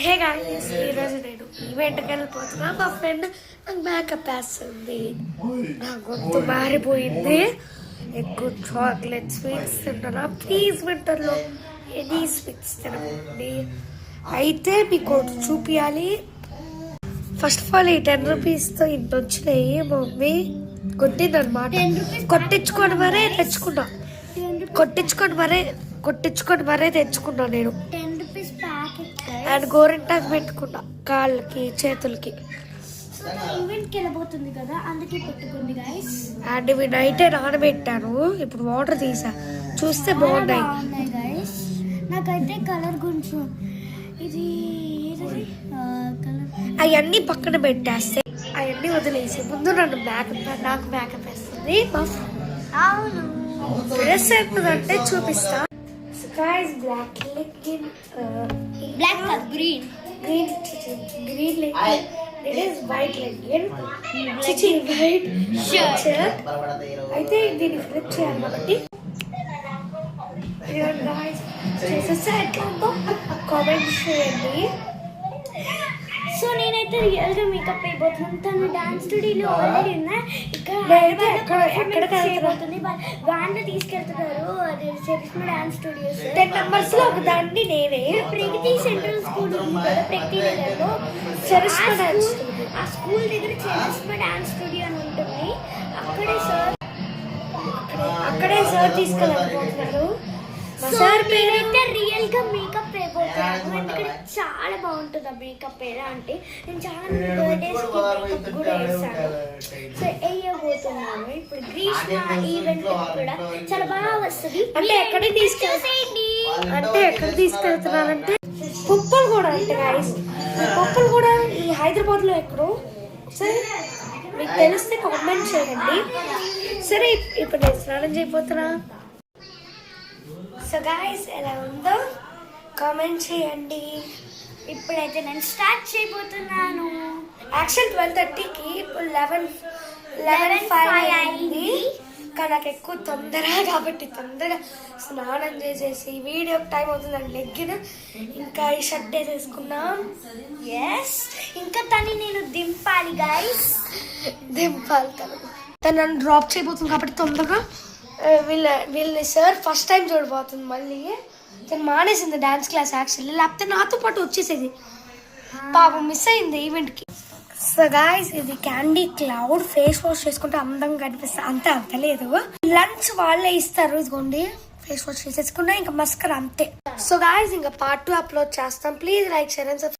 Hey guys, ఈరోజు నేను ఈవెంట్కి వెళ్ళిపోతున్నా. మా ఫ్రెండ్ నాకు మేకప్ వేస్తుంది. నా గొంతు మారిపోయింది. ఎక్కువ చాక్లెట్ స్వీట్స్ తింటున్నా. ప్లీజ్ వింటర్లో ఎనీ స్వీట్స్ తినకండి. అయితే మీకు ఒకటి చూపించాలి. ఫస్ట్ ఆఫ్ ఆల్ ఈ 10 రూపీస్తో ఇంటి వచ్చినాయి. మా మమ్మీ కొట్టింది అనమాట. కొట్టించుకొని మరే తెచ్చుకున్నా. కొట్టించుకొని మరే తెచ్చుకున్నా నేను. అండ్ గోరింటాకు పెట్టుకున్నా కాళ్ళకి చేతులకి. వెళ్ళబోతుంది కదా, అందుకే పెట్టుకుంది గైస్. అండ్ ఇవి నైటే నానబెట్టాను. ఇప్పుడు వాటర్ తీసా. చూస్తే బాగున్నాయి గైస్. నాకైతే కలర్ గురించి ఇది అవన్నీ పక్కన పెట్టేస్తే అవన్నీ వదిలేసి ముందు నాకు మేకప్ వేస్తుంది. డ్రెస్ అయిపోతుందంటే చూపిస్తా. స్కైస్ black legging, green legging, it is white legging, white shirt. అయితే దీన్ని ఫ్లిప్ చేయాలి కాబట్టి చేసేస్తే ఎట్లా ఉందో కామెంట్ చేయండి. సో నేనైతే రియల్ గా మేకప్ అయిపోతున్నాను. తను డాన్స్ స్టూడియోలో ఆల్రెడీ ఉన్నా. ఇక్కడ వ్యాన్ లో తీసుకెళ్తున్నారు. అది చరిష్మా డాన్స్ స్టూడియోస్ 10 numbers లో ఒక దాన్ని నేనే. ప్రగతి సెంట్రల్ స్కూల్ ఉంది కదా, ప్రగతి నగర్లో చరిష్మా డాన్స్ ఆ స్కూల్ దగ్గర చరిష్మా డాన్స్ స్టూడియో అని ఉంటుంది. అక్కడే సార్ తీసుకెళ్ళకపోతున్నారు. సార్ పేరైతే రియల్ గా మేకప్ అయిపోతున్నాను. ఎందుకంటే చాలా బాగుంటుంది ఆ మేకప్ ఎలా అంటే నేను చాలా బర్త్డేస్ కి మేకప్ కూడా వేసాను. సో వేయబోతున్నాను ఇప్పుడు. గ్రీష్మ ఈవెంట్ కూడా చాలా బాగా వస్తుంది. అంటే ఎక్కడ తీసుకెళ్తున్నారంటే పుప్పలు కూడా. అంటే గైస్ పుప్పలు కూడా ఈ హైదరాబాద్ లో ఎక్కడో. సరే మీకు తెలిస్తే కామెంట్ చేయండి. సరే ఇప్పుడు నేను స్నానం చేయబోతున్నా. సో గైస్ ఎలా ఉందో కామెంట్ చేయండి. ఇప్పుడైతే నేను స్టార్ట్ చేయబోతున్నాను. యాక్చువల్ 12:30కి ఇప్పుడు 11:05 అయింది. కానీ నాకు ఎక్కువ తొందర కాబట్టి తొందరగా స్నానం చేసేసి వీడియో టైం అవుతుందని లెగ్గిన ఇంకా ఈ షర్ట్ వేసేసుకున్నాం. ఎస్, ఇంకా తను నేను దింపాలి గైస్. దింపాలి. తను నన్ను డ్రాప్ చేయబోతుంది కాబట్టి తొందరగా వీళ్ళని సార్ ఫస్ట్ టైం చూడబోతుంది. మళ్ళీ తను మానేసింది డాన్స్ క్లాస్ యాక్చువల్లీ, లేకపోతే నాతో పాటు వచ్చేసేది. పాపం మిస్ అయింది ఈవెంట్కి. సో గాయ్స్ ఇది క్యాండీ క్లౌడ్. ఫేస్ వాష్ చేసుకుంటే అందంగా కనిపిస్తుంది. అంత లేదు. లంచ్ వాళ్ళే ఇస్తారు. ఇదిగోండి ఫేస్ వాష్ చేసేసుకున్నా. ఇంకా మస్కర్ అంతే. సో గాయ్స్ ఇంకా part 2 అప్లోడ్ చేస్తాం. Please like, share and subscribe.